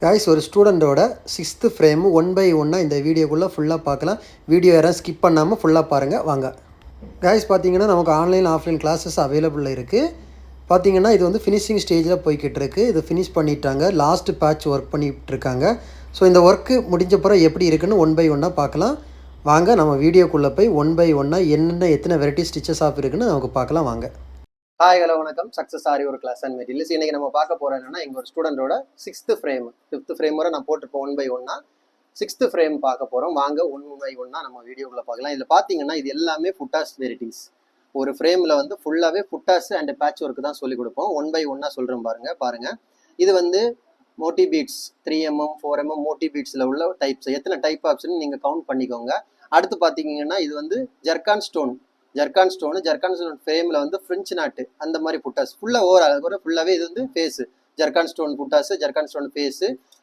Guys ஒரு ஸ்டூடண்டோட 6th frame 1 by 1 இந்த வீடியோக்குள்ள ஃபுல்லா பார்க்கலாம். வீடியோ யாரும் ஸ்கிப் பண்ணாம ஃபுல்லா பாருங்க வாங்க. गाइस பாத்தீங்கன்னா நமக்கு ஆன்லைன் ஆஃப்லைன் கிளாसेस அவேலபிள் இருக்கு. பாத்தீங்கன்னா இது வந்து ஃபினிஷிங் ஸ்டேஜ்ல போயிட்டு இருக்கு. இது ஃபினிஷ் பண்ணிட்டாங்க. லாஸ்ட் பேட்ச் வர்க் பண்ணிட்டு இருக்காங்க. சோ இந்த வர்க் முடிஞ்ச பிறகு எப்படி இருக்குன்னு 1 by 1 பார்க்கலாம். வாங்க நம்ம வீடியோக்குள்ள போய் 1 by 1 என்னென்ன எத்தனை வெரைட்டி ஸ்டிச்சஸ் ஆஃப் இருக்குன்னு நமக்கு பார்க்கலாம் வாங்க. ஹாய் ஹலோ வணக்கம். சக்ஸஸ் ஆரி ஒரு கிளாஸ் அண்ட் மெட்டீரியல்ஸ். இன்னைக்கு நம்ம பார்க்க போறோம் என்னன்னா எங்க ஒரு ஸ்டூடெண்டோட 6th ஃப்ரேம் 5th ஃப்ரேம் வரை நான் போட்டிருப்பேன் 1 by 1 6th ஃப்ரேம் பார்க்க போறோம். வாங்க 1 by 1 நம்ம வீடியோக்குள்ள பார்க்கலாம். இதுல பாத்தீங்கன்னா இது எல்லாமே ஃபுட்டாஸ் வெரைட்டிஸ். ஒரு ஃப்ரேம்ல வந்து ஃபுல்லாவே ஃபுட்டாஸ் அண்ட் பேட்ச் ஒர்க் தான் சொல்லி கொடுப்போம். 1 by 1 சொல்றேன் பாருங்க. இது வந்து Moti beads 3mm 4mm Moti பீட்ஸ்ல உள்ள டைப்ஸ். எத்தனை டைப் ஆப்ஷன் நீங்க கவுண்ட் பண்ணிக்கோங்க. அடுத்து பாத்தீங்கன்னா இது வந்து ஜர்கான் ஸ்டோன் ஃப்ரேம்ல வந்து ஃப்ரெஞ்ச் நாட்டு அந்த மாதிரி புட்டாஸ் ஃபுல்லா ஓவர் ஃபுல்லாவே இது வந்து ஃபேஸ் ஜர்கான் ஸ்டோன் புட்டாஸ் ஜர்கான் ஸ்டோன் ஃபேஸ்.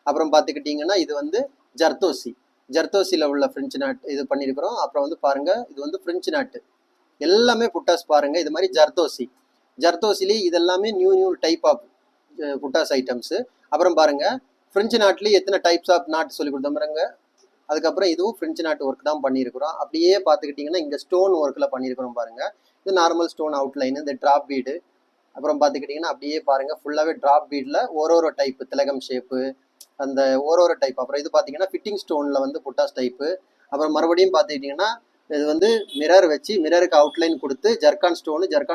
அப்புறம் பார்த்துக்கிட்டிங்கன்னா இது வந்து ஜர்தோசியில் உள்ள ஃப்ரெஞ்ச் நாட் இது பண்ணியிருக்கிறோம். அப்புறம் வந்து பாருங்க இது வந்து ஃப்ரெஞ்ச் நாட்டு எல்லாமே புட்டாஸ் பாருங்க. இது மாதிரி ஜர்தோசிலேயே இதெல்லாமே new type of buttas items. அப்புறம் பாருங்க ஃப்ரெஞ்ச் நாட்லேயே எத்தனை டைப்ஸ் ஆஃப் நாட் சொல்லி கொடுத்தோம் பாருங்க. அதுக்கப்புறம் இதுவும் ஃப்ரெஞ்ச் நாட் ஒர்க் தான் பண்ணியிருக்கிறோம். அப்படியே பார்த்துக்கிட்டிங்கன்னா இங்கே ஸ்டோன் ஒர்க்கில் பண்ணியிருக்கிறோம் பாருங்க. இது நார்மல் ஸ்டோன் அவுட்லைன், இந்த ட்ராப் பீடு. அப்புறம் பார்த்துக்கிட்டிங்கன்னா அப்படியே பாருங்க ஃபுல்லாகவே ட்ராப் பீடில் ஒரு டைப்பு திலகம் ஷேப்பு அந்த ஒரு டைப். அப்புறம் இது பார்த்தீங்கன்னா ஃபிட்டிங் ஸ்டோனில் வந்து புட்டாஸ் டைப்பு. அப்புறம் மறுபடியும் பார்த்துக்கிட்டிங்கன்னா இது வந்து மிரர் வச்சு மிரருக்கு அவுட்லைன் கொடுத்து ஜர்கான்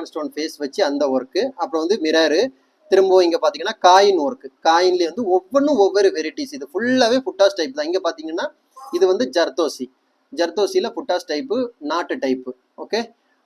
ஸ்டோன் ஃபேஸ் வச்சு அந்த ஒர்க்கு. அப்புறம் வந்து மிரரு திரும்பவும் இங்கே பார்த்தீங்கன்னா காயின் ஒர்க்கு. காயின்லேயே வந்து ஒவ்வொன்றும் ஒவ்வொரு வெரைட்டிஸ். இது ஃபுல்லாகவே புட்டாஸ் டைப் தான். இங்கே பார்த்தீங்கன்னா இது வந்து ஜர்தோசியில் புட்டாஸ் டைப்பு நாட்டு டைப்பு. ஓகே.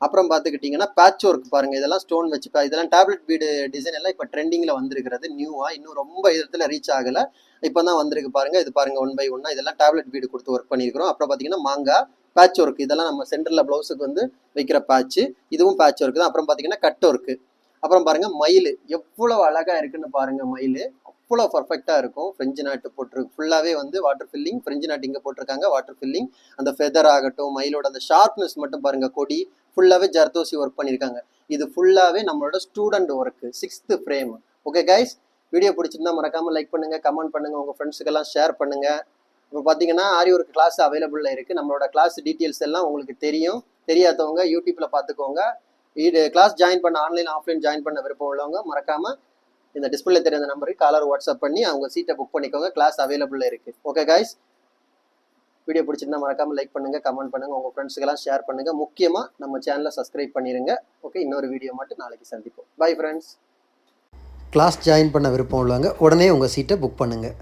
அப்புறம் பார்த்துக்கிட்டிங்கன்னா பேட்ச் ஒர்க் பாருங்கள். இதெல்லாம் ஸ்டோன் வச்சு இதெல்லாம் டேப்லெட் பீடு டிசைன் எல்லாம் இப்போ ட்ரெண்டிங்கில் வந்திருக்கிறது நியூவாக. இன்னும் ரொம்ப இடத்துல ரீச் ஆகலை, இப்போ தான் வந்திருக்கு பாருங்கள். இது பாருங்கள் 1 by 1 இதெல்லாம் டேப்லெட் பீடு கொடுத்து ஒர்க் பண்ணியிருக்கிறோம். அப்புறம் பார்த்தீங்கன்னா மாங்காய் பேட்ச் ஒர்க். இதெல்லாம் நம்ம சென்டரில் ப்ளவுஸுக்கு வந்து வைக்கிற பேட்ச். இதுவும் பேட்ச் ஒர்க் தான். அப்புறம் பார்த்தீங்கன்னா கட் ஒர்க்கு. அப்புறம் பாருங்கள் மயில் எவ்வளோ அழகாக இருக்குன்னு பாருங்கள். மயில் அவ்வளோ பர்ஃபெக்டாக இருக்கும். ஃப்ரெஞ்சு நாட்டு போட்டிருக்கு ஃபுல்லாகவே வந்து வாட்டர் ஃபில்லிங். ஃப்ரெஞ்சு நாட்டு இங்கே போட்டிருக்காங்க வாட்டர் ஃபில்லிங். அந்த ஃபெதர் ஆகட்டும் மயிலோட அந்த ஷார்ப்னஸ் மட்டும் பாருங்கள். கொடி ஃபுல்லாகவே ஜர்தோசி ஒர்க் பண்ணியிருக்காங்க. இது ஃபுல்லாகவே நம்மளோட student work 6th frame. Okay guys, video பிடிச்சிருந்தா மறக்காமல் லைக் பண்ணுங்கள், கமெண்ட் பண்ணுங்கள், உங்கள் ஃப்ரெண்ட்ஸுக்கெல்லாம் ஷேர் பண்ணுங்கள். இப்போ பார்த்தீங்கன்னா ஆரி ஒரு கிளாஸ் அவைலபிளில் இருக்குது. நம்மளோட கிளாஸ் டீட்டெயில்ஸ் எல்லாம் உங்களுக்கு தெரியாதவங்க யூடியூப்பில் பார்த்துக்கோங்க. கிளாஸ் ஜாயின் பண்ண ஆன்லைன் ஆஃப்லைன் ஜாயின் பண்ண விருப்பம் உள்ளவங்க மறக்காமல் இந்த டிஸ்பிளே தெரியாத நம்பருக்கு காலர் வாட்ஸ்அப் பண்ணி அவங்க சீட்டை புக் பண்ணிக்கோங்க. கிளாஸ் அவைலபிளில் இருக்குது. ஓகே கைஸ், வீடியோ பிடிச்சிருந்தா மறக்காமல் லைக் பண்ணுங்கள், கமெண்ட் பண்ணுங்கள், உங்கள் ஃப்ரெண்ட்ஸுக்கெல்லாம் ஷேர் பண்ணுங்கள். முக்கியமாக நம்ம சேனலை சப்ஸ்கிரைப் பண்ணிடுங்க. ஓகே, இன்னொரு வீடியோ மட்டும் நாளைக்கு சந்திப்போம். Bye friends. கிளாஸ் ஜாயின் பண்ண விருப்பம் உள்ளவங்க உடனே உங்கள் சீட்டை புக் பண்ணுங்கள்.